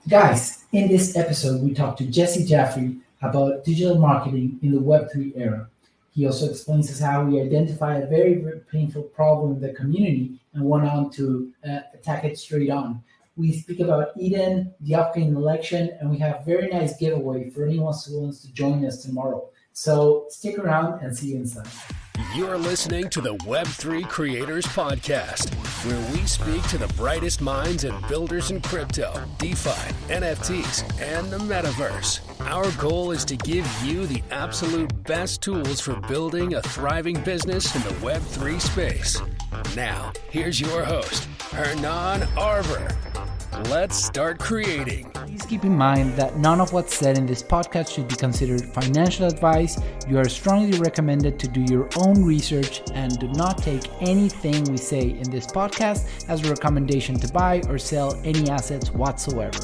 Guys, in this episode, we talk to Jesse Jaffe about digital marketing in the Web3 era. He also explains us how we identify a very painful problem in the community and went on to attack it straight on. We speak about Eden, the upcoming election, and we have a very nice giveaway for anyone who wants to join us tomorrow. So stick around and see you inside. You're listening to the Web3 Creators Podcast, where we speak to the brightest minds and builders in crypto, DeFi, NFTs, and the metaverse. Our goal is to give you the absolute best tools for building a thriving business in the Web3 space. Now, here's your host, Hernan Arber. Let's start creating. Please keep in mind that none of what's said in this podcast should be considered financial advice. You are strongly recommended to do your own research and do not take anything we say in this podcast as a recommendation to buy or sell any assets whatsoever.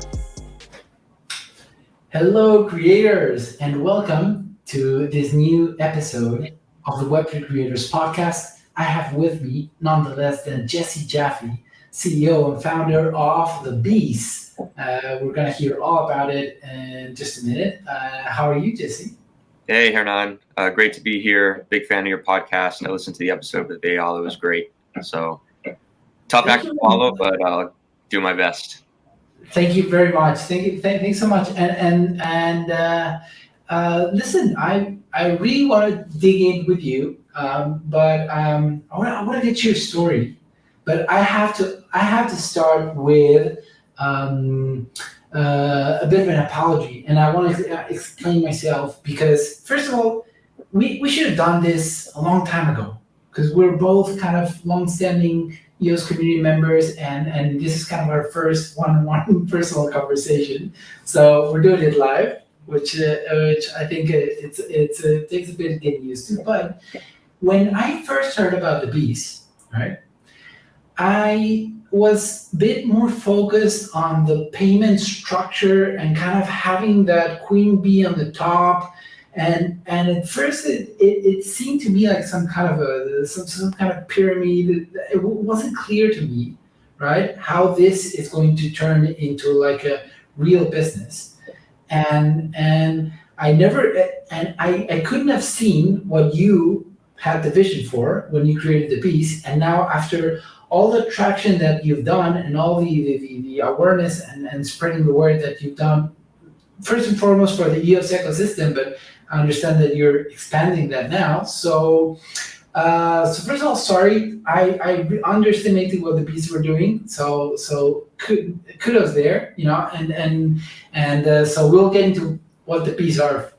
Hello, creators, and welcome to this new episode of the Web3 Creators Podcast. I have with me none less than Jesse Jaffe, CEO and founder of The Beast. We're going to hear all about it in just a minute. How are you, Jesse? Hey, Hernan. Great to be here. Big fan of your podcast. I listened to the episode with Bayal. It was great. So, tough act to follow, but I'll do my best. Thank you very much. Thanks so much. And listen, I really want to dig in with you, but I want to get your story. But I have to start with a bit of an apology, and I want to explain myself because first of all, we should have done this a long time ago because we're both kind of long-standing EOS community members, and this is kind of our first one-on-one personal conversation. So we're doing it live, which I think it takes a bit of getting used to. But when I first heard about the Beast, right? I was a bit more focused on the payment structure and kind of having that queen bee on the top. And at first it seemed to me like some kind of pyramid. It wasn't clear to me, right, how this is going to turn into like a real business. And I couldn't have seen what you had the vision for when you created the Beast. And now after all the traction that you've done and all the awareness and spreading the word that you've done, first and foremost for the EOS ecosystem, but I understand that you're expanding that now. So first of all, sorry, I underestimated what the Beasts were doing. So kudos there, and so we'll get into what the Beasts are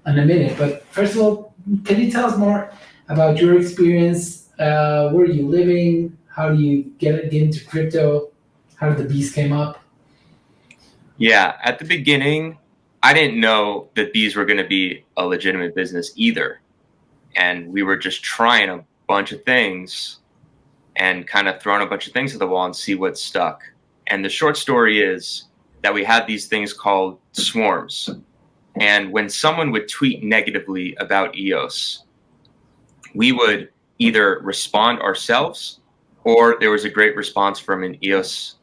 in a minute. But first of all, can you tell us more about your experience? Where are you living? How do you get into crypto? How did the Beast came up? Yeah, at the beginning, I didn't know that these were going to be a legitimate business either. And we were just trying a bunch of things and kind of throwing a bunch of things at the wall and see what stuck. And the short story is that we had these things called swarms. And when someone would tweet negatively about EOS, we would either respond ourselves, or there was a great response from an EOS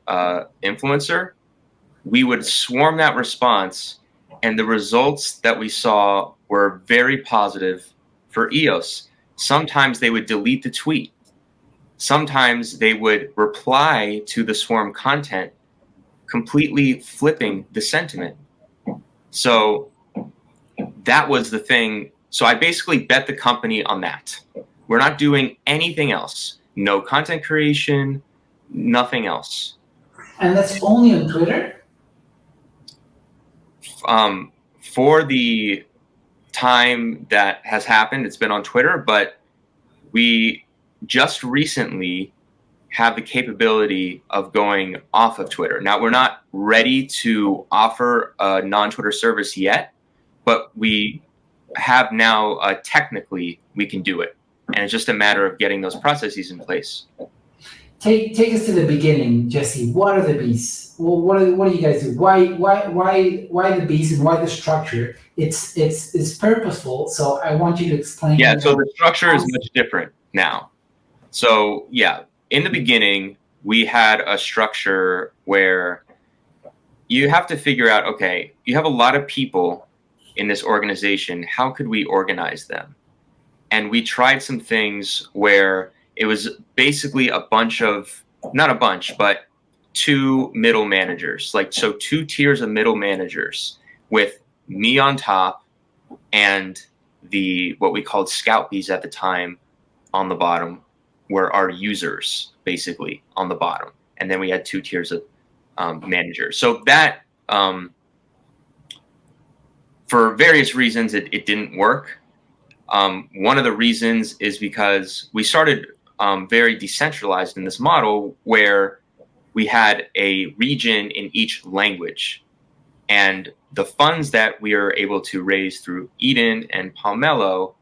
influencer. We would swarm that response, and the results that we saw were very positive for EOS. Sometimes they would delete the tweet. Sometimes they would reply to the swarm content, completely flipping the sentiment. So that was the thing. So I basically bet the company on that. We're not doing anything else. No content creation, nothing else. And that's only on Twitter? For the time that has happened, it's been on Twitter, but we just recently have the capability of going off of Twitter. Now, we're not ready to offer a non-Twitter service yet, but we have now technically we can do it. And it's just a matter of getting those processes in place. Take us to the beginning, Jesse. What are the Beasts? Well, what do you guys do? Why the Beasts and why the structure? It's purposeful. So I want you to explain. Yeah. So the structure is much different now. So yeah, in the beginning we had a structure where you have to figure out, okay, you have a lot of people in this organization. How could we organize them? And we tried some things where it was basically not a bunch, but two middle managers, so two tiers of middle managers with me on top and what we called scout bees at the time on the bottom were our users, basically, on the bottom. And then we had two tiers of managers. So that, for various reasons, it didn't work. One of the reasons is because we started very decentralized in this model where we had a region in each language. And the funds that we are able to raise through Eden and Pomelo,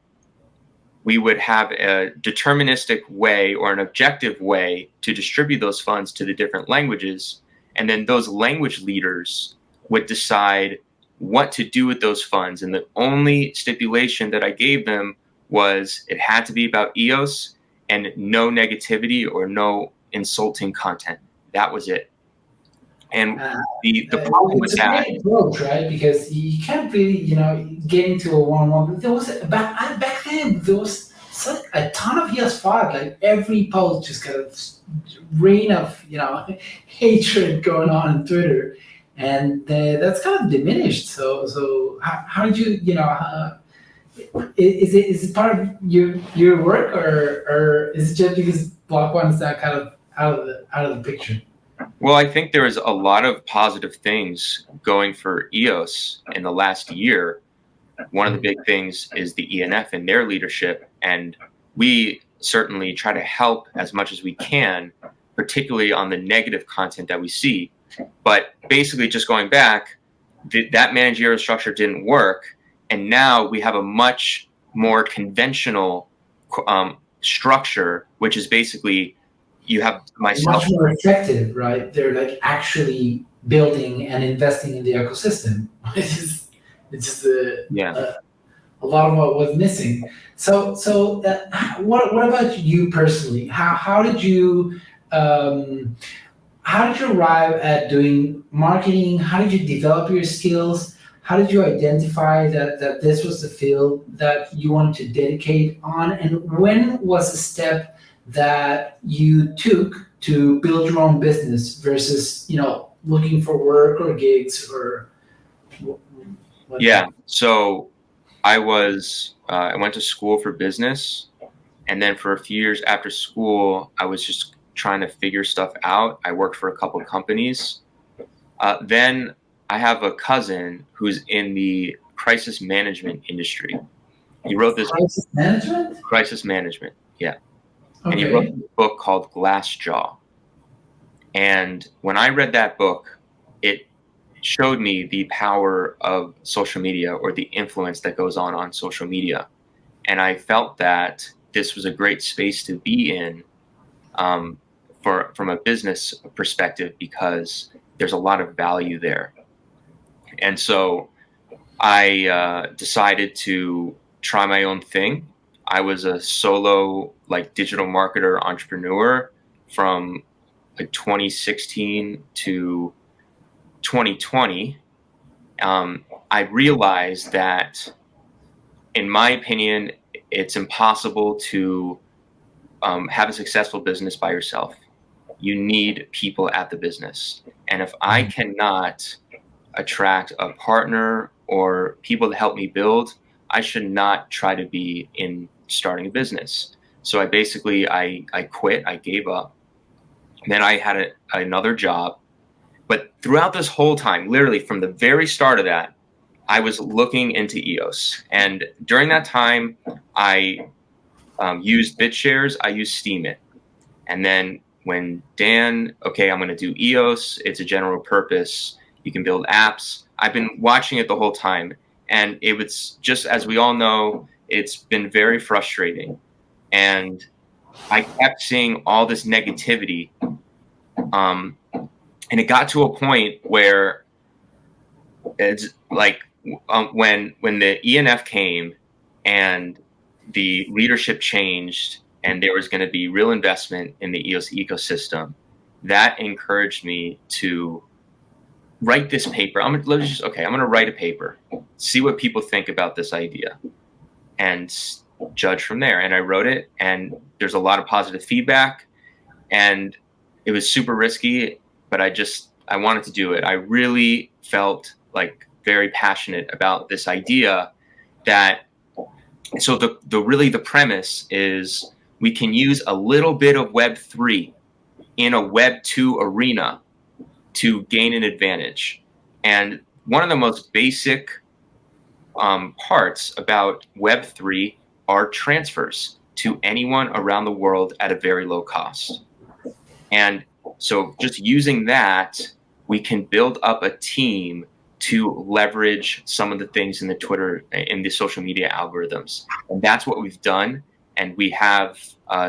we would have a deterministic way or an objective way to distribute those funds to the different languages. And then those language leaders would decide what to do with those funds. And the only stipulation that I gave them was it had to be about EOS and no negativity or no insulting content. That was it. And the problem with that, it's a great approach, right? Because you can't really, get into a one-on-one. There was back then there was a ton of EOS fought. Like every post just kind of rain of hatred going on Twitter, and that's kind of diminished. So how did you is it part of your work or is it just because Block One is that kind of out of the picture? Well, I think there was a lot of positive things going for EOS in the last year. One of the big things is the ENF and their leadership, and we certainly try to help as much as we can, particularly on the negative content that we see. But basically, just going back, that managerial structure didn't work, and now we have a much more conventional structure, which is basically you have myself. Much more effective, right? They're like actually building and investing in the ecosystem. It's just a lot of what was missing. So what about you personally? How did you arrive at doing marketing? How did you develop your skills? How did you identify that this was the field that you wanted to dedicate on? And when was the step that you took to build your own business versus, looking for work or gigs or what? Yeah. So I went to school for business, and then for a few years after school, I was just trying to figure stuff out. I worked for a couple of companies. Then I have a cousin who's in the crisis management industry. He wrote this Crisis management? Crisis management, yeah. Okay. And he wrote a book called Glassjaw. And when I read that book, it showed me the power of social media or the influence that goes on social media. And I felt that this was a great space to be in from a business perspective because there's a lot of value there. And so I decided to try my own thing. I was a solo digital marketer entrepreneur from 2016 to 2020. I realized that, in my opinion, it's impossible to have a successful business by yourself. You need people at the business. And if I cannot attract a partner or people to help me build, I should not try to be in starting a business. So I quit, I gave up. Then I had another job. But throughout this whole time, literally from the very start of that, I was looking into EOS. And during that time, I used BitShares, I used Steemit. And then when I'm going to do EOS, it's a general purpose. You can build apps. I've been watching it the whole time. And it was just, as we all know, it's been very frustrating. And I kept seeing all this negativity. And it got to a point where it's like when the ENF came and the leadership changed and there was going to be real investment in the EOS ecosystem, that encouraged me to write this paper. I'm going to write a paper, see what people think about this idea, and judge from there. And I wrote it, and there's a lot of positive feedback, and it was super risky, but I wanted to do it. I really felt like very passionate about this idea so the premise is we can use a little bit of Web3 in a Web2 arena to gain an advantage. And one of the most basic parts about Web3 are transfers to anyone around the world at a very low cost. And so just using that, we can build up a team to leverage some of the things in the social media algorithms. And that's what we've done. And we have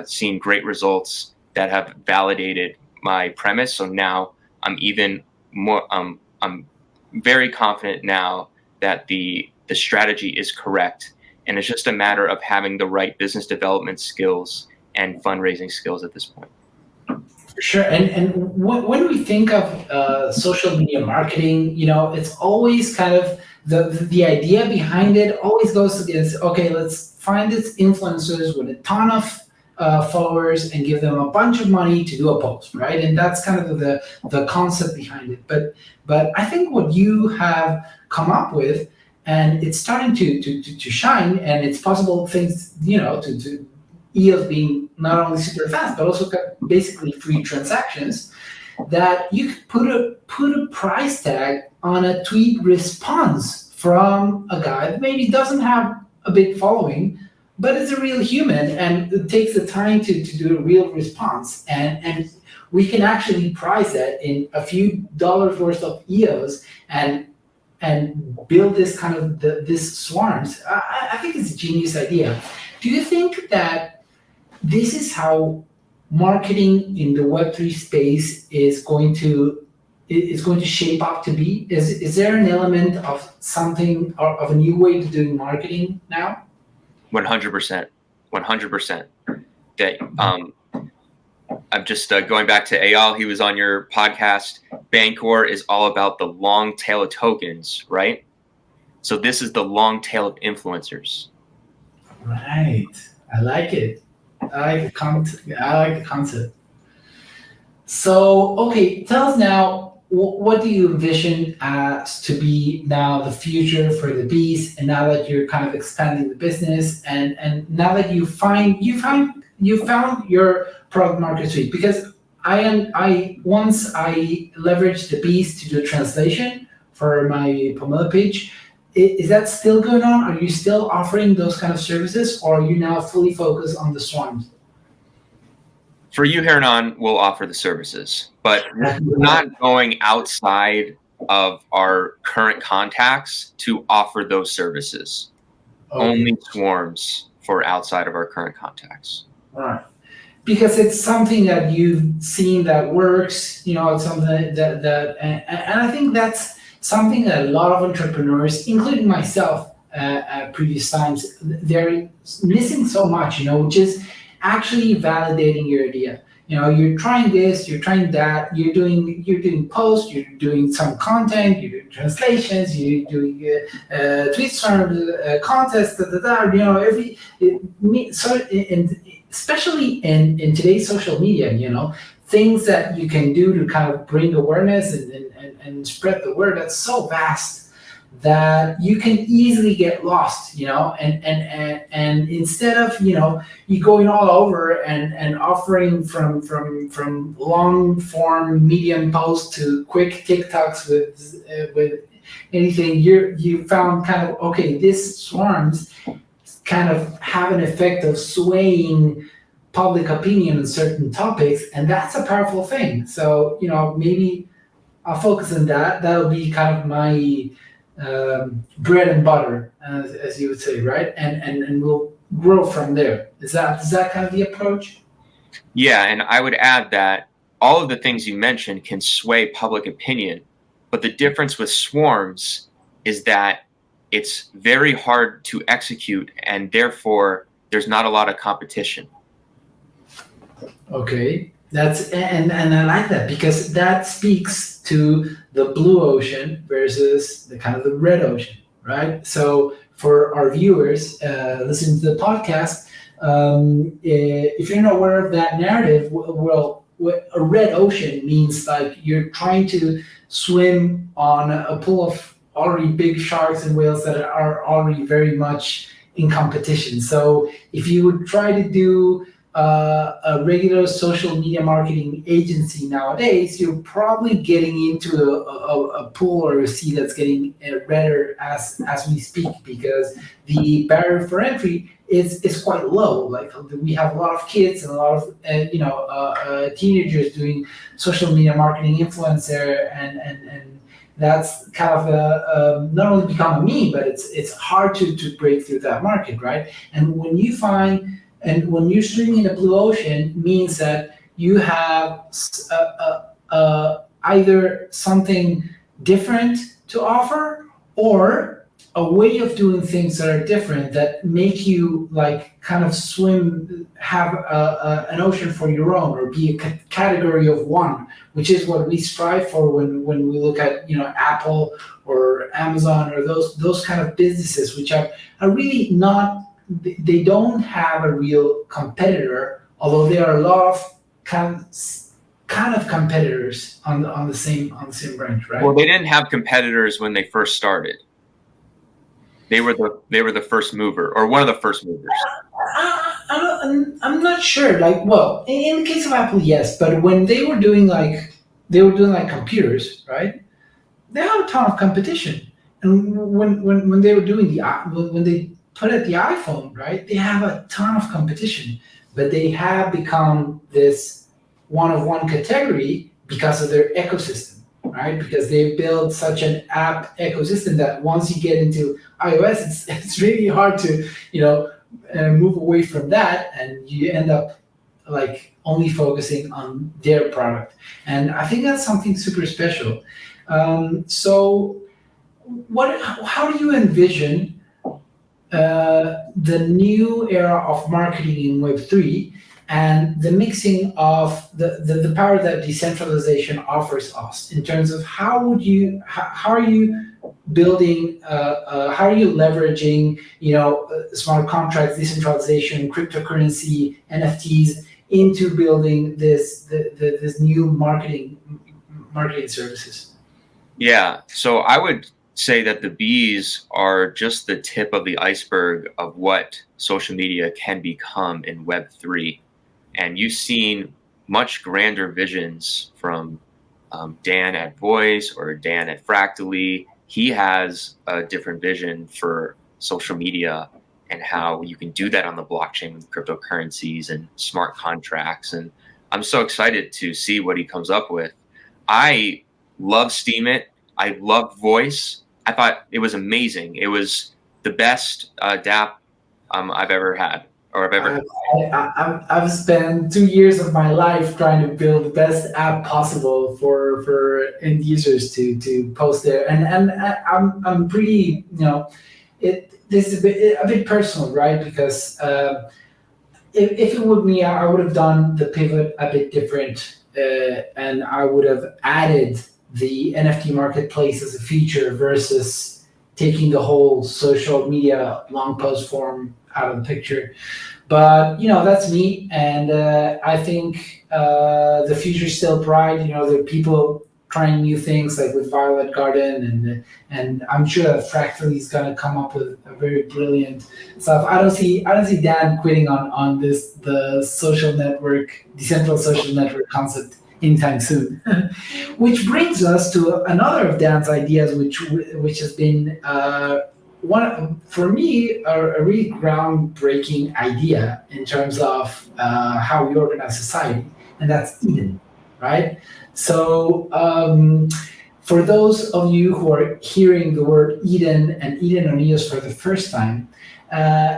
seen great results that have validated my premise. So now I'm even more, I'm very confident now that the strategy is correct. And it's just a matter of having the right business development skills and fundraising skills at this point. Sure. And when we think of social media marketing, it's always kind of the idea behind it always goes against, okay, let's find these influencers with a ton of followers and give them a bunch of money to do a post, right? And that's kind of the concept behind it. But I think what you have come up with, and it's starting to shine, and it's possible things, to EOS being not only super fast, but also basically free transactions, that you could put a price tag on a tweet response from a guy that maybe doesn't have a big following, but is a real human and it takes the time to do a real response. And we can actually price that in a few dollars worth of EOS and build this kind of this swarms. I think it's a genius idea. Do you think that this is how marketing in the Web3 space is going to shape up to be? Is there an element of something or of a new way to doing marketing now? 100%. That I'm just going back to Eyal. He was on your podcast. Bancor is all about the long tail of tokens, right? So this is the long tail of influencers. Right. I like it. I like the concept. So, okay, tell us now, what do you envision as to be now the future for the bees? And now that you're kind of expanding the business, and now that you found your product market fit, because once I leveraged the bees to do translation for my Pomelo page. Is that still going on? Are you still offering those kind of services, or are you now fully focused on the swarms? For you here and on, we'll offer the services, but we're not going outside of our current contacts to offer those services. Okay. Only swarms for outside of our current contacts. All right. Because it's something that you've seen that works, it's something that and I think that's something that a lot of entrepreneurs, including myself at previous times, they're missing so much, which is actually validating your idea. You're trying this, you're trying that, you're doing posts, you're doing some content, you're doing translations, you're doing tweets from contests, especially in today's social media, things that you can do to kind of bring awareness and spread the word, that's so vast that you can easily get lost, and instead of, you going all over and offering from long form medium posts to quick TikToks with anything, you found kind of, okay, this swarms kind of have an effect of swaying public opinion on certain topics, and that's a powerful thing. So, maybe I'll focus on that. That'll be kind of my bread and butter, as you would say, right? And we'll grow from there. Is that kind of the approach? Yeah, and I would add that all of the things you mentioned can sway public opinion, but the difference with swarms is that it's very hard to execute, and therefore there's not a lot of competition. Okay. and I like that because that speaks to the blue ocean versus the kind of the red ocean, right? So for our viewers listening to the podcast, if you're not aware of that narrative, well, a red ocean means like you're trying to swim on a pool of already big sharks and whales that are already very much in competition. So if you would try to do a regular social media marketing agency nowadays, you're probably getting into a pool or a sea that's getting redder as we speak, because the barrier for entry is quite low. Like we have a lot of kids and a lot of teenagers doing social media marketing, influencer, and that's kind of not only become a meme, but it's hard to break through that market, right? And when you're swimming in the blue ocean, means that you have either something different to offer or a way of doing things that are different that make you like kind of swim, have an ocean for your own, or be a category of one, which is what we strive for when we look at Apple or Amazon or those kind of businesses, which are really not. They don't have a real competitor, although there are a lot of kind of competitors on the same branch, right? Well, they didn't have competitors when they first started. They were the first mover, or one of the first movers. I'm not sure. Like, well, in the case of Apple, yes, but when they were doing like computers, right? They have a ton of competition, and when they were doing when they put at the iPhone, right? They have a ton of competition, but they have become this one of one category because of their ecosystem, right? Because they built such an app ecosystem that once you get into iOS, it's really hard to move away from that, and you end up like only focusing on their product. And I think that's something super special. So, how do you envision the new era of marketing in Web3 and the mixing of the power that decentralization offers us in terms of how are you building, how are you leveraging, smart contracts, decentralization, cryptocurrency, NFTs into building this new marketing services? Yeah, so I would say that the bees are just the tip of the iceberg of what social media can become in Web3. And you've seen much grander visions from Dan at Voice or Dan at Fractally. He has a different vision for social media and how you can do that on the blockchain with cryptocurrencies and smart contracts. And I'm so excited to see what he comes up with. I love Steemit. I love Voice. I thought it was amazing. It was the best DApp I've ever had, or I've ever. I've spent 2 years of my life trying to build the best app possible for end users to post there, and I'm pretty this is a bit personal, right? Because if it were me, I would have done the pivot a bit different, and I would have added the NFT marketplace as a feature versus taking the whole social media long post form out of the picture. But that's me, and I think the future is still bright. There are people trying new things like with Violet Garden, and I'm sure that Fractally is gonna come up with a very brilliant stuff. I don't see Dan quitting on the social network, decentralized social network concept anytime soon. Which brings us to another of Dan's ideas, which has been for me a really groundbreaking idea in terms of how we organize society, and that's Eden, right? So for those of you who are hearing the word Eden and Eden on EOS for the first time,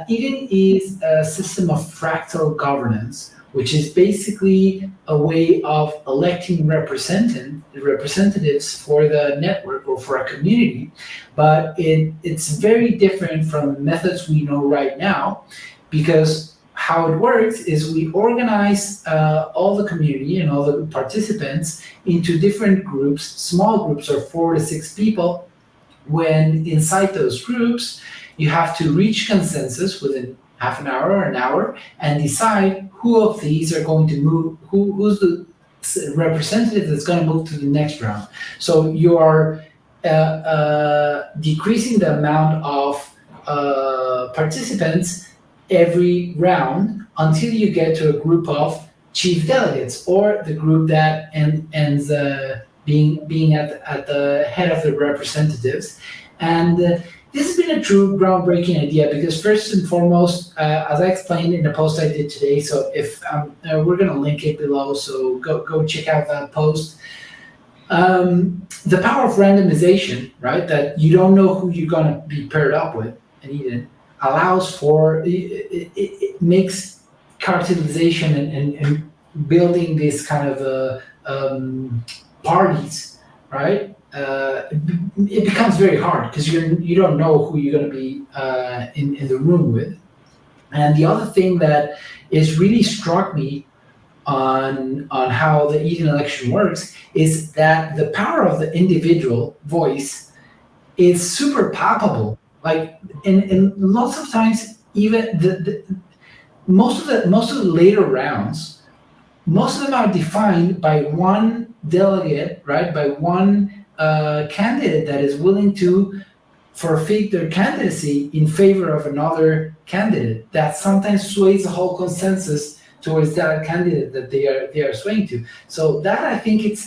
Eden is a system of fractal governance, which is basically a way of electing representatives for the network or for a community. But it's very different from methods we know right now, because how it works is we organize all the community and all the participants into different groups, small groups of 4 to 6 people. When inside those groups, you have to reach consensus within half an hour or an hour and decide who of these are going to move, who's the representative that's going to move to the next round. So you are decreasing the amount of participants every round until you get to a group of chief delegates, or the group that ends being at the head of the representatives. And this has been a true groundbreaking idea because first and foremost, as I explained in the post I did today, so if we're going to link it below, so go check out that post. The power of randomization, right? That you don't know who you're going to be paired up with, and Eden allows for it makes characterization and building this kind of parties, right? It becomes very hard because you don't know who you're going to be in the room with. And the other thing that is really struck me on how the Eden election works is that the power of the individual voice is super palpable. Like, and lots of times, even most of the later rounds, most of them are defined by one delegate, right? By one candidate that is willing to forfeit their candidacy in favor of another candidate that sometimes sways the whole consensus towards that candidate that they are swaying to. So that, I think,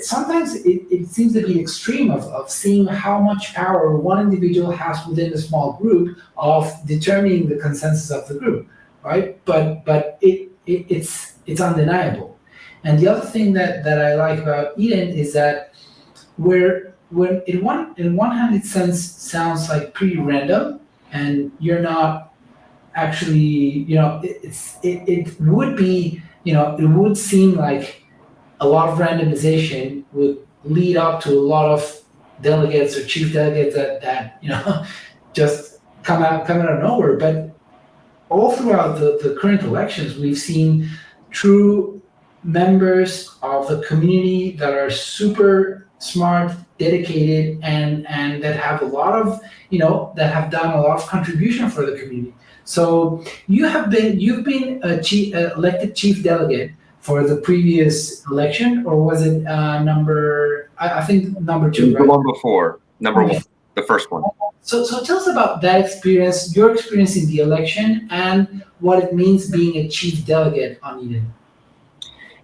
sometimes it seems to be extreme of seeing how much power one individual has within a small group of determining the consensus of the group, right? But it's undeniable. And the other thing that I like about Eden is that when in one hand it sounds like pretty random, and you're not actually, it would be, it would seem like a lot of randomization would lead up to a lot of delegates or chief delegates that just come out of nowhere. But all throughout the current elections, we've seen true members of the community that are super smart, dedicated, and that have a lot of, that have done a lot of contribution for the community. So you've been elected chief delegate for the previous election, or was it I think number 2, right? The one before, number 1, the first one. So tell us about that experience, your experience in the election, and what it means being a chief delegate on Eden.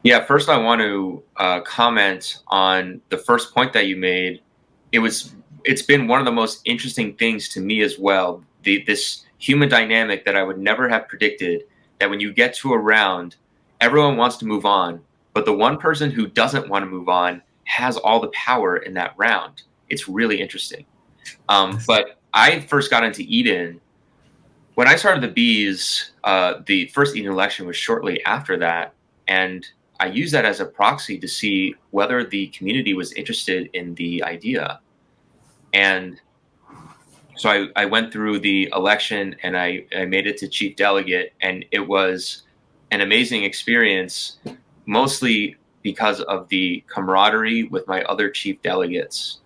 Yeah, first I want to comment on the first point that you made. It's been one of the most interesting things to me as well. This human dynamic that I would never have predicted, that when you get to a round, everyone wants to move on, but the one person who doesn't want to move on has all the power in that round. It's really interesting. But I first got into Eden when I started the Bees. The first Eden election was shortly after that, and I used that as a proxy to see whether the community was interested in the idea. And so I went through the election and I made it to chief delegate, and it was an amazing experience, mostly because of the camaraderie with my other chief delegates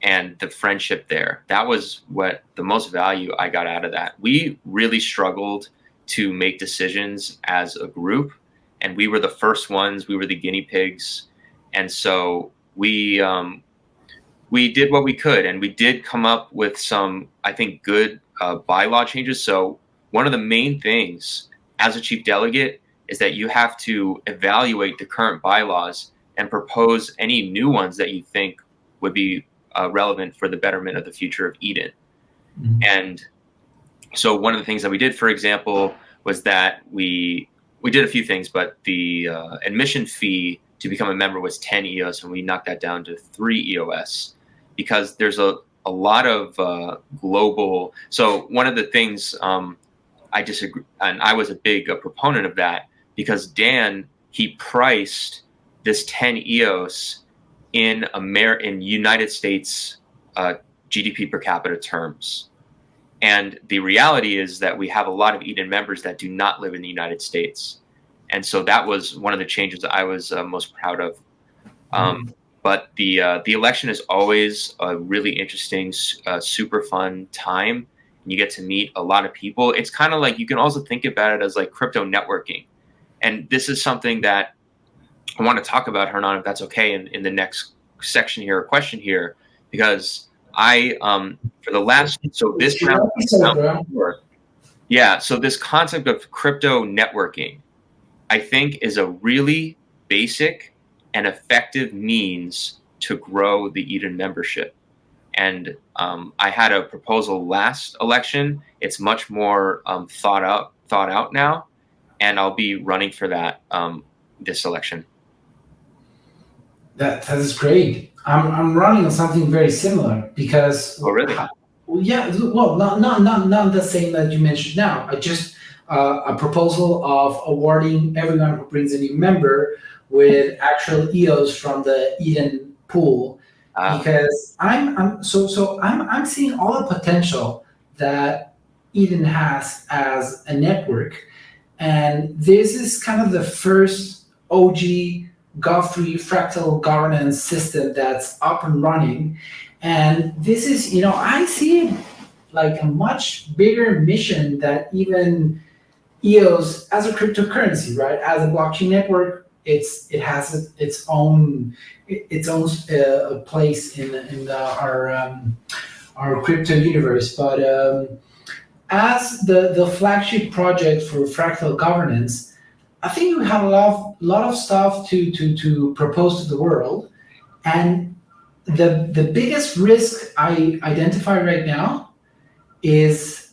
and the friendship there. That was what the most value I got out of that. We really struggled to make decisions as a group, and we were the first ones. We were the guinea pigs, and so we did what we could, and we did come up with some, I think, good bylaw changes. So one of the main things as a chief delegate is that you have to evaluate the current bylaws and propose any new ones that you think would be relevant for the betterment of the future of Eden. Mm-hmm. And so one of the things that we did, for example, was that we did a few things, but the admission fee to become a member was 10 EOS, and we knocked that down to 3 EOS because there's a lot of global. So one of the things I disagree, and I was a big proponent of that, because Dan, he priced this 10 EOS in United States GDP per capita terms. And the reality is that we have a lot of Eden members that do not live in the United States. And so that was one of the changes that I was most proud of. But the election is always a really interesting, super fun time. And you get to meet a lot of people. It's kind of like, you can also think about it as like crypto networking. And this is something that I want to talk about, Hernan, if that's okay, in the next section here, or question here, because I, for the last, so this round, yeah, so this concept of crypto networking, I think, is a really basic and effective means to grow the Eden membership. And I had a proposal last election. It's much more thought out now, and I'll be running for that this election. That is great. I'm running on something very similar because. Oh, really? Yeah. Well, not the same that you mentioned now. I just a proposal of awarding everyone who brings a new member with actual EOS from the Eden pool, because I'm seeing all the potential that Eden has as a network, and this is kind of the first OG Web3 Fractal Governance system that's up and running. And this is, I see it like a much bigger mission that even EOS as a cryptocurrency, right? As a blockchain network, it has its own place in our crypto universe. But as the flagship project for Fractal Governance, I think we have a lot of stuff to propose to the world, and the biggest risk I identify right now is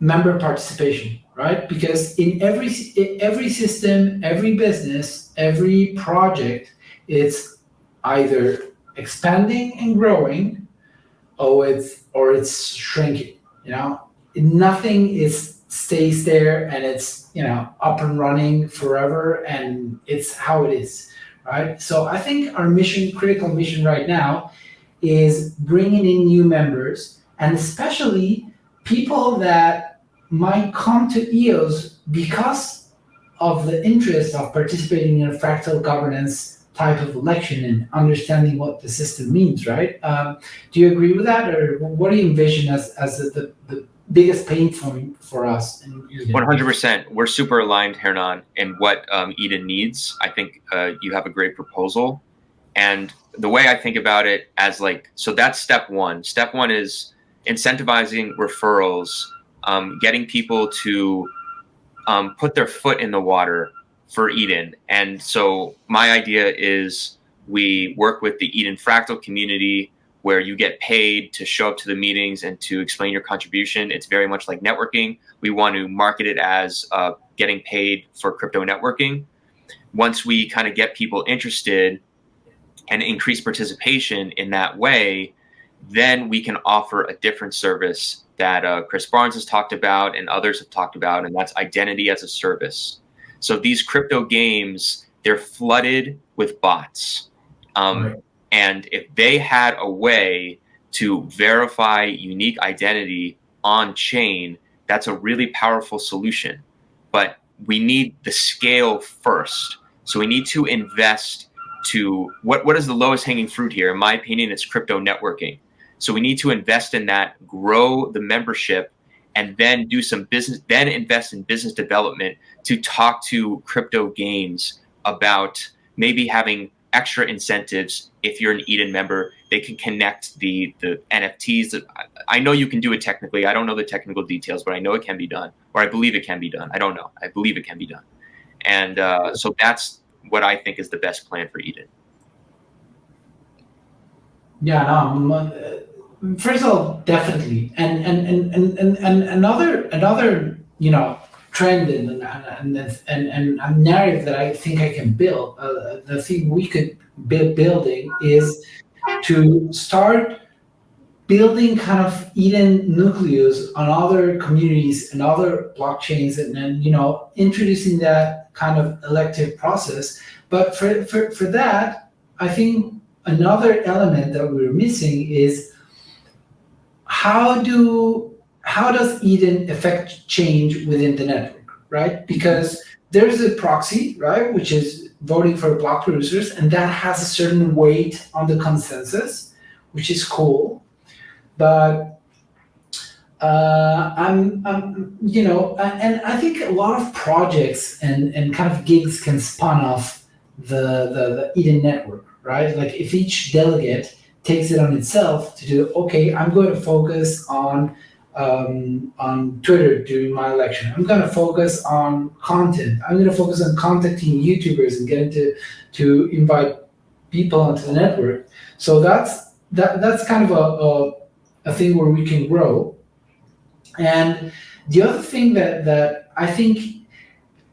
member participation, right? Because in every system, every business, every project, it's either expanding and growing, or it's shrinking. Nothing stays there, and it's up and running forever, and it's how it is, right? So I think our critical mission right now is bringing in new members, and especially people that might come to EOS because of the interest of participating in a fractal governance type of election and understanding what the system means, right? Do you agree with that, or what do you envision as the biggest pain point for us in Eden? 100%. We're super aligned, Hernan, in what Eden needs. I think you have a great proposal. And the way I think about it as so that's step one. Step one is incentivizing referrals, getting people to put their foot in the water for Eden. And so my idea is we work with the Eden Fractal community, where you get paid to show up to the meetings and to explain your contribution. It's very much like networking. We want to market it as getting paid for crypto networking. Once we kind of get people interested and increase participation in that way, then we can offer a different service that Chris Barnes has talked about and others have talked about, and that's identity as a service. So these crypto games, they're flooded with bots. Right. And if they had a way to verify unique identity on chain, that's a really powerful solution. But we need the scale first. So we need to invest to what is the lowest hanging fruit here? In my opinion, it's crypto networking. So we need to invest in that, grow the membership, and then do some business, then invest in business development to talk to crypto games about maybe having extra incentives. If you're an Eden member, they can connect the NFTs. I know you can do it technically. I don't know the technical details, but I know it can be done, or I believe it can be done. I don't know. I believe it can be done. And so that's what I think is the best plan for Eden. Yeah, no, first of all, definitely. And another trend and narrative that I think I can build, the thing we could building is to start building kind of Eden nucleus on other communities and other blockchains, and then introducing that kind of elective process. But for that, I think another element that we're missing is how how does Eden affect change within the network, right? Because there's a proxy, right, which is voting for block producers, and that has a certain weight on the consensus, which is cool. But and I think a lot of projects and kind of gigs can spawn off the Eden network, right? Like if each delegate takes it on itself to do, okay, I'm going to focus on Twitter during my election. I'm going to focus on content. I'm going to focus on contacting YouTubers and getting to invite people onto the network. So that's kind of a thing where we can grow. And the other thing that I think,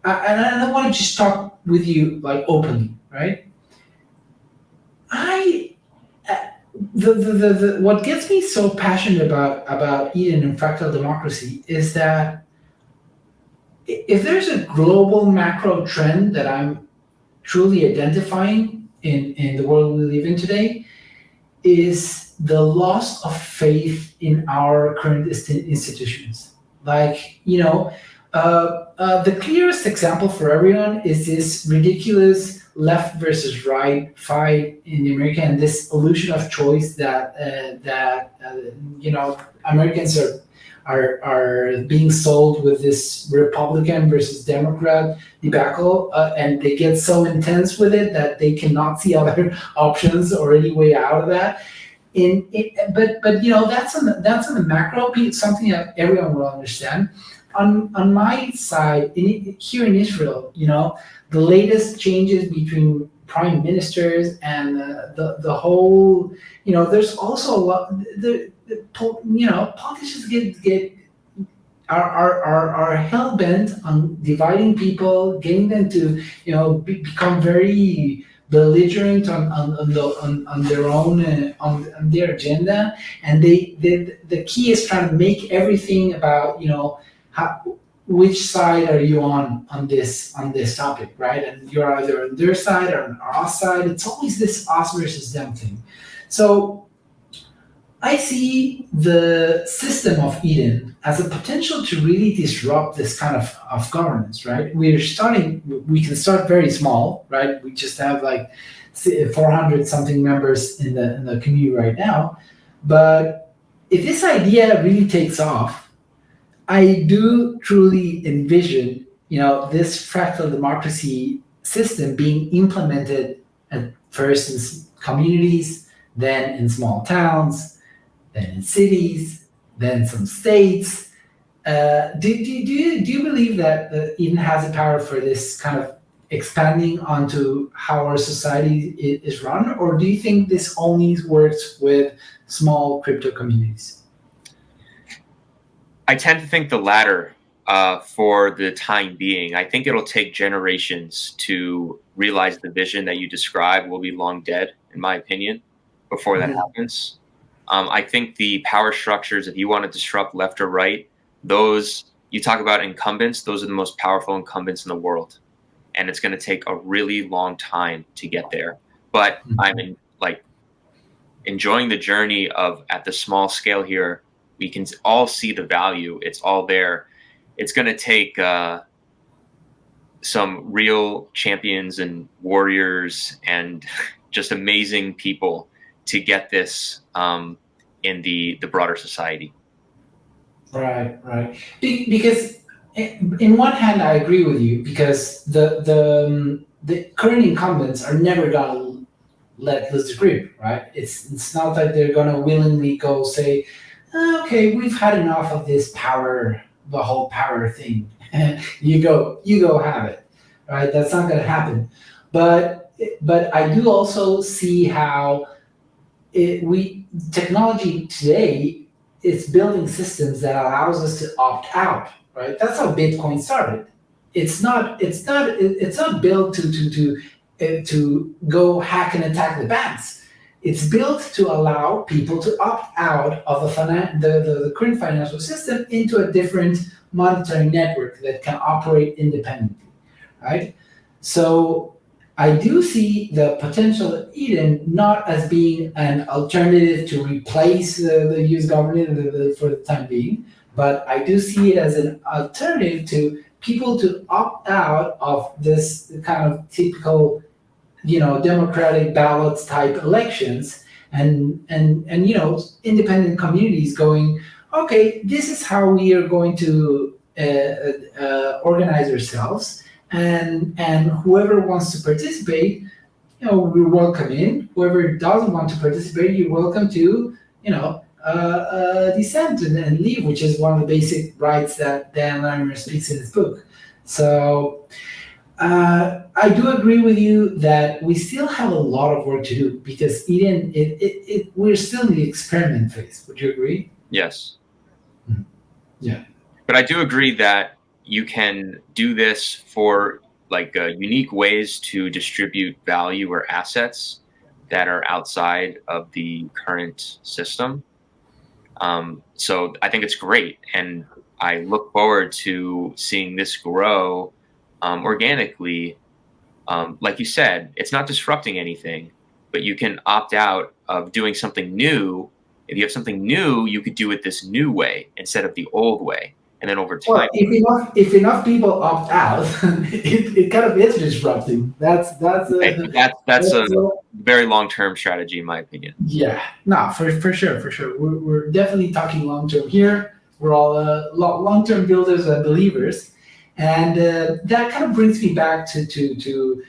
and I want to just talk with you like openly, right? The what gets me so passionate about Eden and fractal democracy is that if there's a global macro trend that I'm truly identifying in the world we live in today, is the loss of faith in our current institutions. Like, the clearest example for everyone is this ridiculous left versus right fight in America, and this illusion of choice that Americans are being sold with this Republican versus Democrat debacle, and they get so intense with it that they cannot see other options or any way out of that. But that's on the macro piece, something that everyone will understand. On my side, here in Israel, the latest changes between prime ministers and the whole, there's also a lot. Politicians are hell bent on dividing people, getting them to become very belligerent on their own on their agenda, and the key is trying to make everything about which side are you on this topic, right? And you're either on their side or on our side. It's always this us versus them thing. So I see the system of Eden as a potential to really disrupt this kind of governance, right? We can start very small, right? We just have like 400 something members in the community right now. But if this idea really takes off, I do truly envision, this fractal democracy system being implemented at first in communities, then in small towns, then in cities, then some states. Do you believe that Eden has the power for this kind of expanding onto how our society is run, or do you think this only works with small crypto communities? I tend to think the latter for the time being. I think it'll take generations to realize the vision that you described will be long dead, in my opinion, before that happens. I think the power structures, if you want to disrupt left or right, those, you talk about incumbents, those are the most powerful incumbents in the world. And it's going to take a really long time to get there. But I'm enjoying the journey of, at the small scale here, we can all see the value. It's all there. It's going to take some real champions and warriors and just amazing people to get this in the broader society. Right. Because in one hand, I agree with you, because the current incumbents are never gonna let loose the grip, right? It's not like they're gonna willingly go say, okay, we've had enough of this power, the whole power thing. you go have it, right? That's not gonna happen. But I do also see how technology today is building systems that allows us to opt out, right? That's how Bitcoin started. It's not built to go hack and attack the banks. It's built to allow people to opt out of the current financial system into a different monetary network that can operate independently, right? So I do see the potential of Eden not as being an alternative to replace the use governance for the time being, but I do see it as an alternative to people to opt out of this kind of typical, democratic ballots type elections, and independent communities going, okay, this is how we are going to organize ourselves, and whoever wants to participate, we're welcome in. Whoever doesn't want to participate, you're welcome to, dissent and leave, which is one of the basic rights that Dan Larimer speaks in his book. So I do agree with you that we still have a lot of work to do, because Eden, we're still in the experiment phase. Would you agree? Yes. Mm-hmm. Yeah. But I do agree that you can do this for unique ways to distribute value or assets that are outside of the current system. So I think it's great, and I look forward to seeing this grow organically. Like you said, it's not disrupting anything, but you can opt out of doing something new. If you have something new, you could do it this new way instead of the old way. And then over time, if enough people opt out, it kind of is disrupting. That's a very long-term strategy, in my opinion. Yeah, no, for sure. We're definitely talking long-term here. We're all long-term builders and believers, and that kind of brings me back to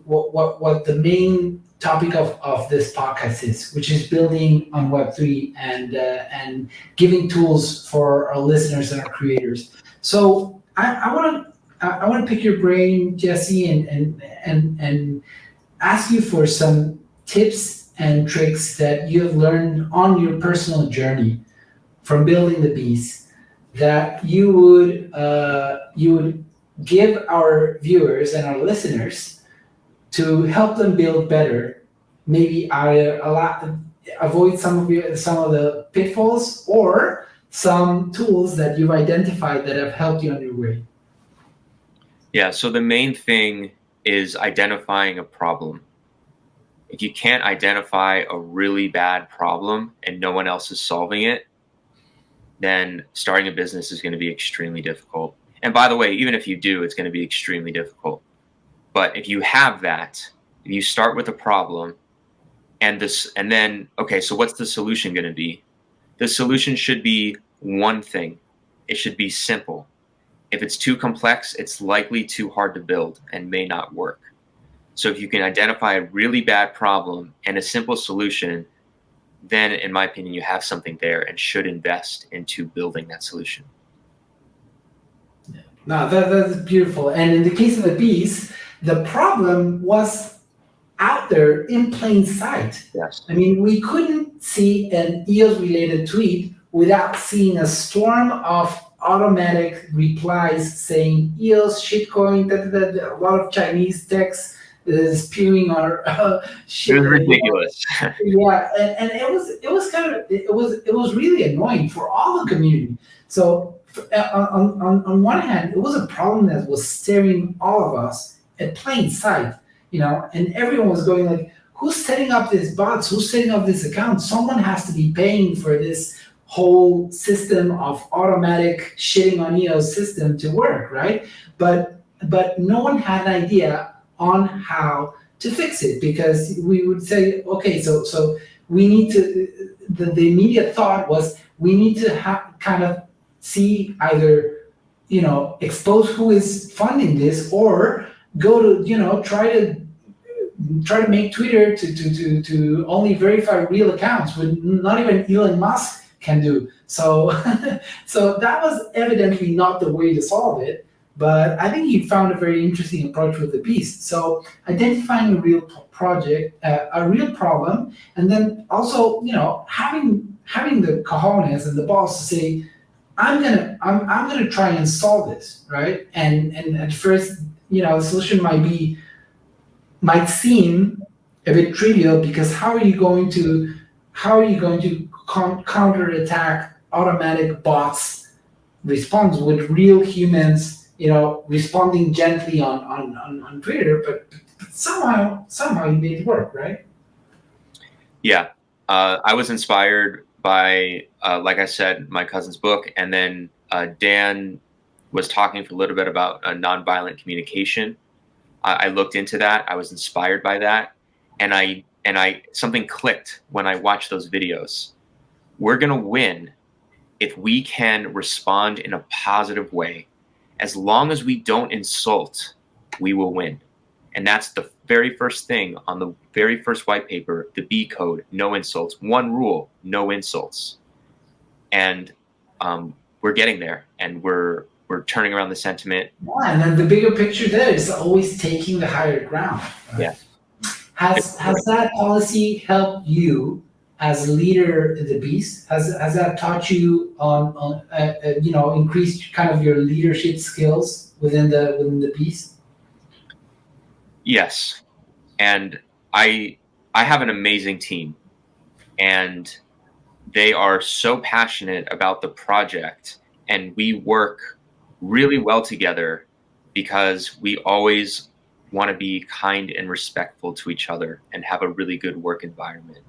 what the main topic of this podcast is, which is building on Web3 and giving tools for our listeners and our creators. So I want to pick your brain, Jesse, and ask you for some tips and tricks that you have learned on your personal journey from building the beast that you would give our viewers and our listeners to help them build better, maybe avoid some of the pitfalls, or some tools that you've identified that have helped you on your way. Yeah, so the main thing is identifying a problem. If you can't identify a really bad problem and no one else is solving it, then starting a business is going to be extremely difficult. And by the way, even if you do, it's going to be extremely difficult. But if you have that, if you start with a problem and then, okay, so what's the solution going to be? The solution should be one thing. It should be simple. If it's too complex, it's likely too hard to build and may not work. So if you can identify a really bad problem and a simple solution, then in my opinion, you have something there and should invest into building that solution. Yeah. No, that's beautiful. And in the case of the bees, the problem was out there in plain sight. Yes. I mean, we couldn't see an EOS-related tweet without seeing a storm of automatic replies saying EOS, shitcoin, a lot of Chinese text spewing our shit. It was ridiculous. Yeah, and it was really annoying for all the community. So on one hand, it was a problem that was staring all of us at plain sight, and everyone was going like, who's setting up these bots? Who's setting up this account? Someone has to be paying for this whole system of automatic shitting on EOS system to work, right? But no one had an idea on how to fix it, because we would say, okay, so we need to, the immediate thought was we need to kind of see either, expose who is funding this, or go to, try to make Twitter to only verify real accounts, when not even Elon Musk can do. So so that was evidently not the way to solve it. But I think he found a very interesting approach with the beast. So identifying a real project, a real problem, and then also, having the cojones and the balls to say, I'm gonna try and solve this, right? And at first, the solution might seem a bit trivial, because how are you going to counterattack automatic bots response with real humans, responding gently on Twitter, but somehow you made it work, right? Yeah. I was inspired by, like I said, my cousin's book. And then Dan was talking for a little bit about nonviolent communication. I looked into that. I was inspired by that. And I something clicked when I watched those videos. We're going to win if we can respond in a positive way. As long as we don't insult, we will win. And that's the very first thing on the very first white paper, the B code, no insults. One rule, no insults. And we're getting there, and we're turning around the sentiment. Yeah, and then the bigger picture there is always taking the higher ground. Right? Yeah. Has that policy helped you as a leader in the Beast? Has that taught you on increased kind of your leadership skills within the Beast? Yes. And I have an amazing team, and they are so passionate about the project, and we work really well together because we always want to be kind and respectful to each other and have a really good work environment.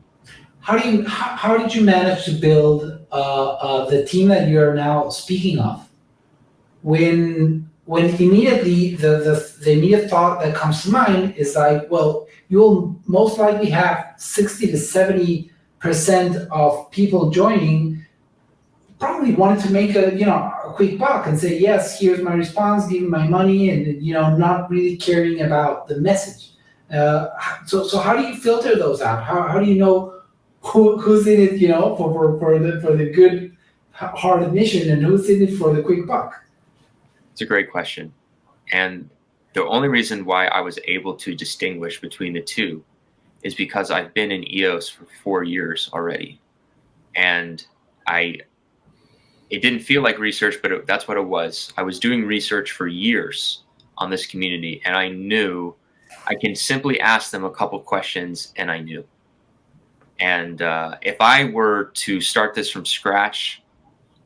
How did you manage to build the team that you are now speaking of? When immediately the immediate thought that comes to mind is like, well, you'll most likely have 60 to 70% of people joining probably wanted to make a quick buck and say, yes, here's my response, give me my money, and not really caring about the message. So how do you filter those out? How do you know who's in it, for the good hearted mission, and who's in it for the quick buck? It's a great question. And the only reason why I was able to distinguish between the two is because I've been in EOS for 4 years already. And it didn't feel like research, but that's what it was. I was doing research for years on this community, and I knew I can simply ask them a couple questions, and I knew. And if I were to start this from scratch,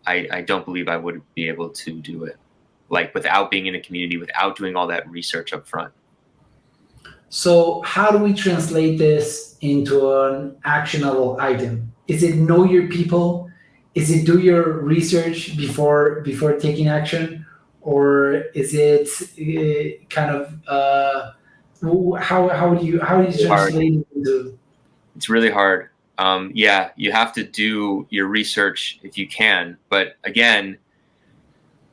I don't believe I would be able to do it, like without being in a community, without doing all that research up front. So how do we translate this into an actionable item? Is it know your people? Is it do your research before taking action? Or is it kind of how do you translate it into? It's really hard. Yeah, you have to do your research if you can. But again,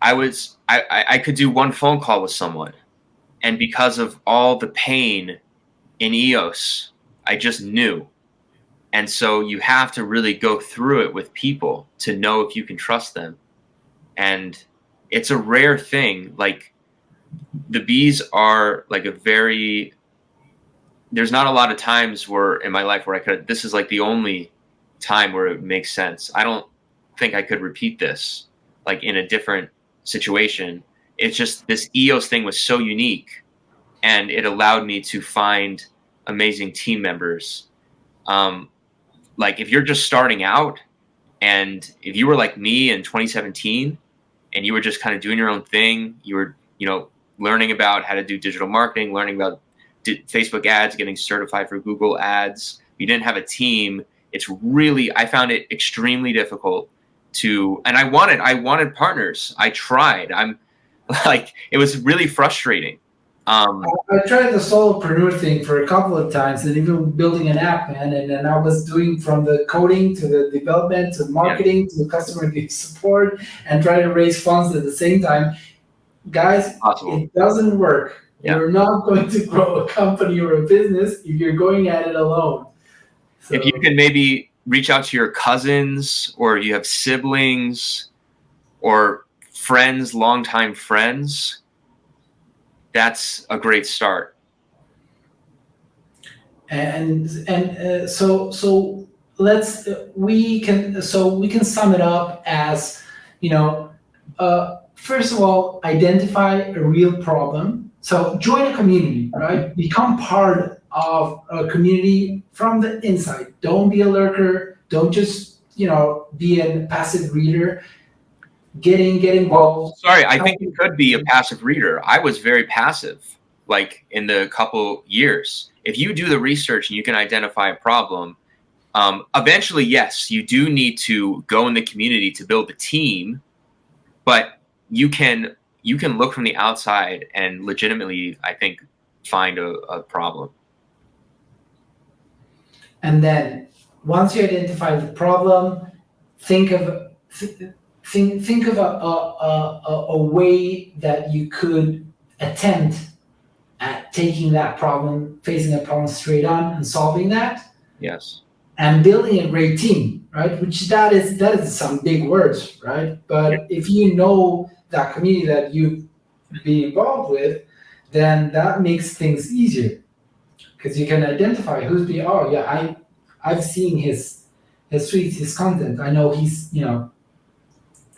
I could do one phone call with someone, and because of all the pain in EOS, I just knew. And so you have to really go through it with people to know if you can trust them. And it's a rare thing. Like, the bees are like there's not a lot of times where in my life where this is like the only time where it makes sense. I don't think I could repeat this like in a different situation. It's just this EOS thing was so unique, and it allowed me to find amazing team members. Like, if you're just starting out, and if you were like me in 2017 and you were just kind of doing your own thing, you were, learning about how to do digital marketing, learning about Facebook ads, getting certified for Google ads. You didn't have a team. I found it extremely difficult and I wanted partners. I tried. It was really frustrating. I tried the solopreneur thing for a couple of times, and even building an app, man. And then I was doing from the coding to the development to marketing to customer support, and trying to raise funds at the same time. Guys, it doesn't work. Yeah. You're not going to grow a company or a business if you're going at it alone. So, if you can maybe reach out to your cousins, or you have siblings or friends, longtime friends, that's a great start. And so we can sum it up as, first of all, identify a real problem. So join a community, right? Become part of a community from the inside. Don't be a lurker. Don't just, be a passive reader. Get involved. Sorry, I think you could be a passive reader. I was very passive. like in the couple years. If you do the research and you can identify a problem, eventually, yes, you do need to go in the community to build the team, but you can look from the outside and legitimately, I think, find a problem. And then once you identify the problem, think of a way that you could attempt at taking that problem, facing that problem straight on and solving that. Yes. And building a great team, right? Which that is some big words, right? But if you know that community that you be involved with, then that makes things easier, because you can identify who's the I've seen his tweets, his content. I know he's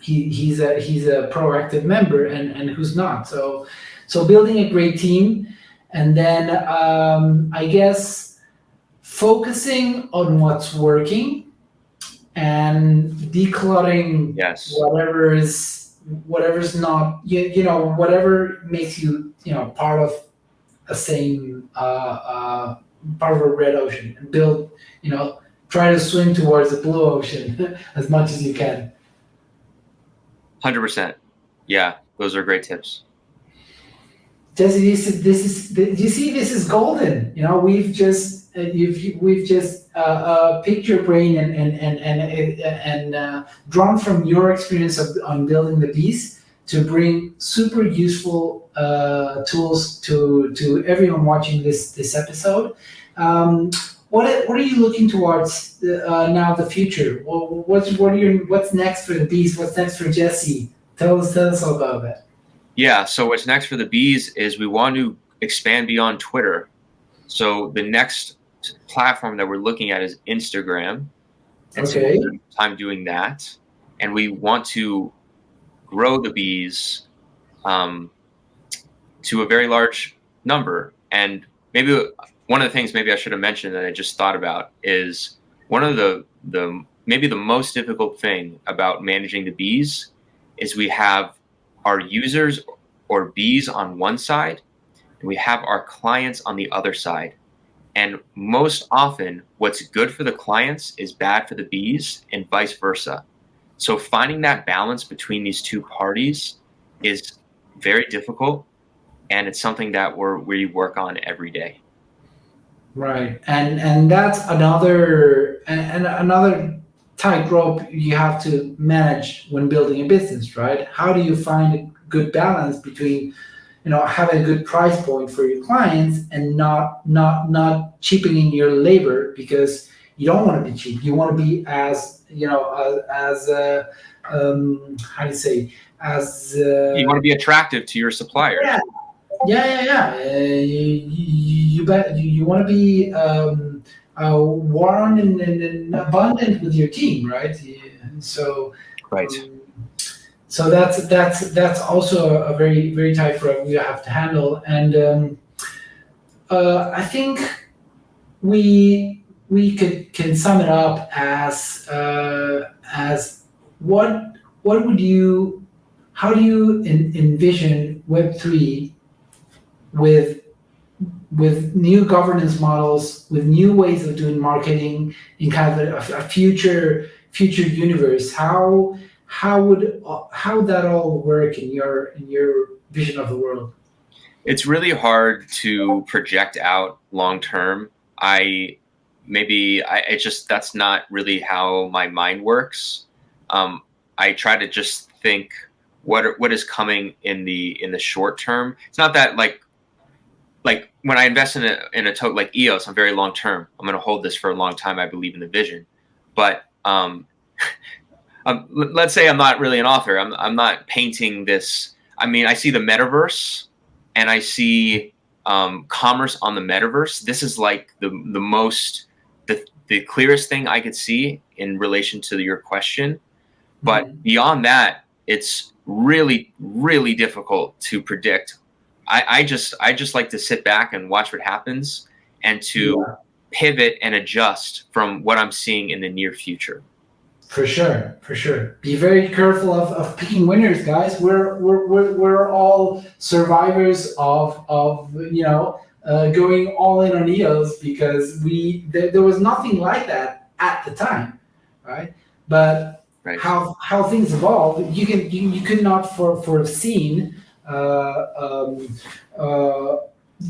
he's a proactive member and who's not. So building a great team, and then I guess focusing on what's working and decluttering whatever's not whatever makes you part of a same part of a red ocean, and build try to swim towards the blue ocean as much as you can. 100%. Yeah, those are great tips. Jesse, you see, this is golden. We've just picked your brain and drawn from your experience on building the bees to bring super useful tools to everyone watching this episode. What are you looking towards now? The future. What's next for the bees? What's next for Jesse? Tell us all about that. Yeah. So what's next for the bees is we want to expand beyond Twitter. So the next platform that we're looking at is Instagram. And so we're spending time doing that, and we want to grow the bees to a very large number. And maybe one of the things maybe I should have mentioned that I just thought about is one of the maybe the most difficult thing about managing the bees is we have our users or bees on one side, and we have our clients on the other side. And most often what's good for the clients is bad for the bees, and vice versa. So finding that balance between these two parties is very difficult, and it's something that we work on every day. Right, and that's another tightrope you have to manage when building a business, right? How do you find a good balance between having a good price point for your clients and not cheapening your labor, because you don't want to be cheap. You want to be as you want to be attractive to your suppliers. Yeah. You bet. You want to be warm and abundant with your team, right? So right. So that's also a very, very tight rope we have to handle, and I think we can sum it up as how do you envision Web3 with new governance models, with new ways of doing marketing in kind of a future universe? How would that all work in your vision of the world? It's really hard to project out long term. That's not really how my mind works. I try to just think what is coming in the short term. It's not that like when I invest in a token like EOS, I'm very long term. I'm going to hold this for a long time. I believe in the vision, but let's say I'm not really an author. I'm not painting this. I mean, I see the metaverse, and I see commerce on the metaverse. This is like the clearest thing I could see in relation to your question. But beyond that, it's really, really difficult to predict. I just like to sit back and watch what happens, and to pivot and adjust from what I'm seeing in the near future. For sure, for sure. Be very careful of picking winners, guys. We're all survivors of going all in on EOS because there was nothing like that at the time, right? But Right. how things evolve, you could not foreseen.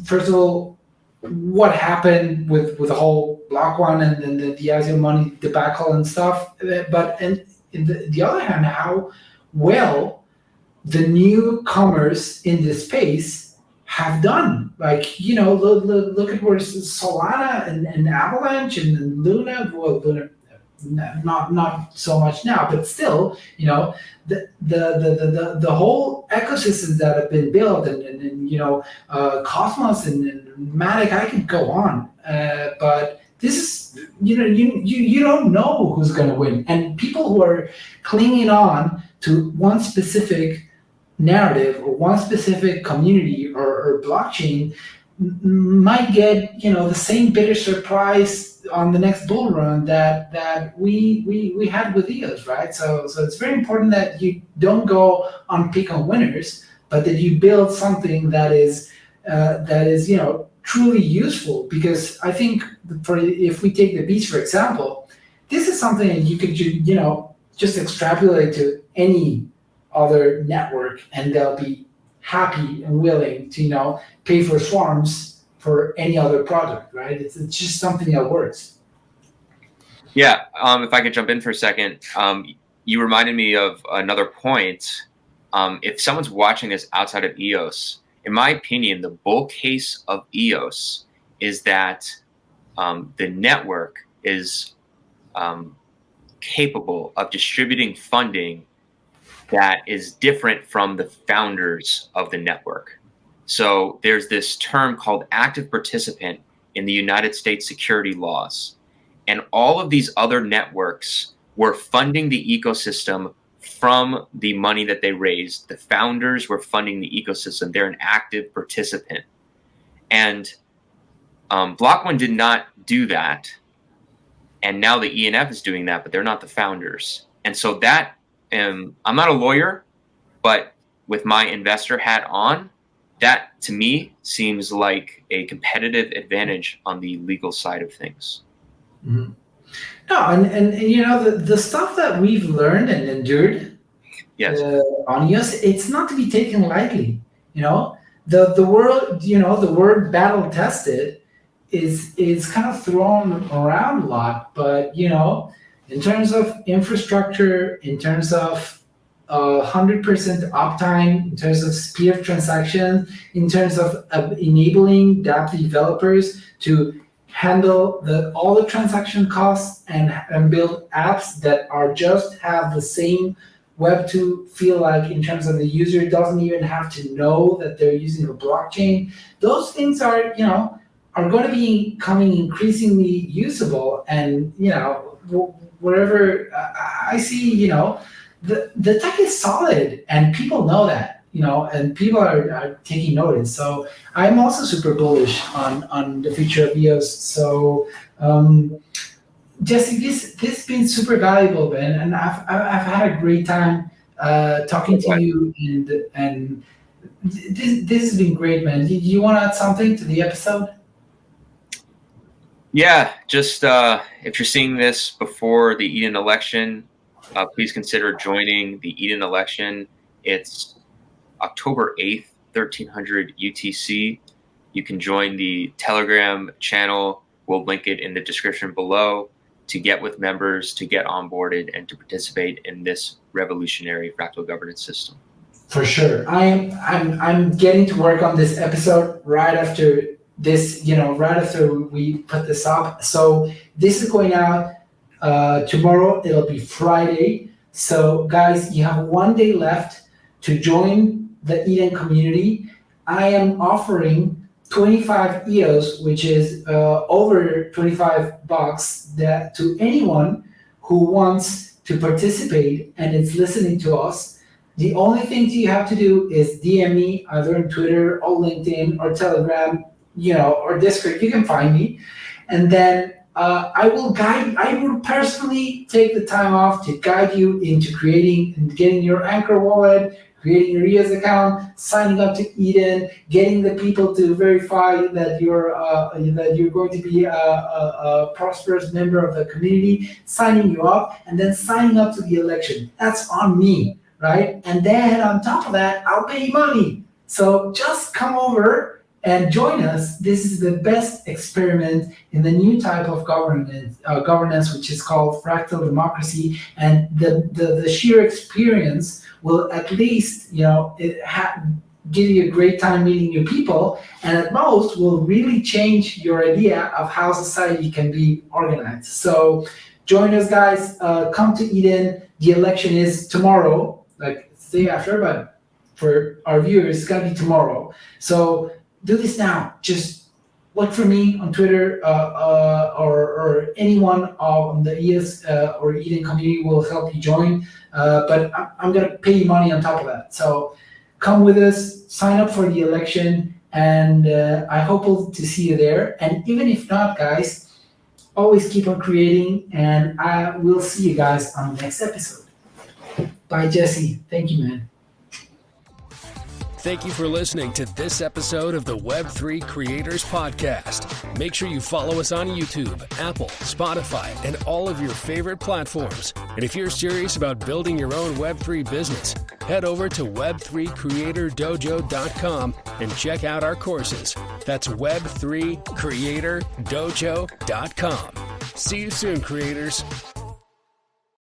First of all, what happened with the whole block one and then the Diageo money debacle and stuff. But in the other hand, how well the newcomers in this space have done. Like, look at where Solana and Avalanche and Luna, well, Luna, not so much now, but still, the whole ecosystems that have been built and Cosmos and Matic, I could go on, but this is you don't know who's going to win, and people who are clinging on to one specific narrative or one specific community or blockchain might get the same bitter surprise on the next bull run that we had with EOS, right? So it's very important that you don't go on pick on winners, but that you build something that is truly useful. Because I think if we take the beach for example, this is something that you could just extrapolate to any other network, and they'll be happy and willing to pay for swarms for any other product, right? It's just something that works. Yeah, if I could jump in for a second, you reminded me of another point. If someone's watching this outside of EOS, in my opinion, the bull case of EOS is that the network is capable of distributing funding that is different from the founders of the network. So there's this term called active participant in the United States security laws. And all of these other networks were funding the ecosystem from the money that they raised. The founders were funding the ecosystem. They're an active participant. And Block One did not do that. And now the ENF is doing that, but they're not the founders. And so that, I'm not a lawyer, but with my investor hat on, that to me seems like a competitive advantage on the legal side of things. Mm-hmm. No, and the stuff that we've learned and endured on EOS, it's not to be taken lightly. The word battle tested is kind of thrown around a lot, but in terms of infrastructure, in terms of 100% uptime, in terms of speed of transaction, in terms of enabling dApp developers to handle all the transaction costs and build apps that have the same Web2 feel like, in terms of the user doesn't even have to know that they're using a blockchain. Those things are going to be becoming increasingly usable, and wherever I see, the tech is solid, and people know that, and people are taking notice. So I'm also super bullish on the future of EOS. So Jesse, this has been super valuable, Ben, and I've had a great time talking to you, and this has been great, man. Do you want to add something to the episode? Yeah, just if you're seeing this before the Eden election, please consider joining the Eden election. It's October 8th, 1300 UTC. You can join the Telegram channel. We'll link it in the description below to get with members, to get onboarded, and to participate in this revolutionary fractal governance system. For sure. I'm getting to work on this episode right after this, right after we put this up. So this is going out tomorrow. It'll be Friday. So guys, you have 1 day left to join the Eden community. I am offering 25 EOS, which is over $25, that to anyone who wants to participate and is listening to us. The only thing you have to do is DM me either on Twitter or LinkedIn or Telegram, or Discord. You can find me. And then I will personally take the time off to guide you into creating and getting your Anchor wallet, creating your EOS account, signing up to Eden, getting the people to verify that you're going to be a prosperous member of the community, signing you up, and then signing up to the election. That's on me, right? And then on top of that, I'll pay you money. So just come over and join us. This is the best experiment in the new type of governance, which is called fractal democracy. And the sheer experience will at least, give you a great time meeting new people, and at most will really change your idea of how society can be organized. So join us, guys. Come to Eden. The election is tomorrow, like it's the day after, but for our viewers, it's gonna be tomorrow. So do this now. Just look for me on Twitter, or anyone on the EOS or Eden community will help you join. But I'm gonna pay you money on top of that. So come with us, sign up for the election, and I hope to see you there. And even if not, guys, always keep on creating, and I will see you guys on the next episode. Bye, Jesse. Thank you, man. Thank you for listening to this episode of the Web3 Creators Podcast. Make sure you follow us on YouTube, Apple, Spotify, and all of your favorite platforms. And if you're serious about building your own Web3 business, head over to web3creatordojo.com and check out our courses. That's web3creatordojo.com. See you soon, creators.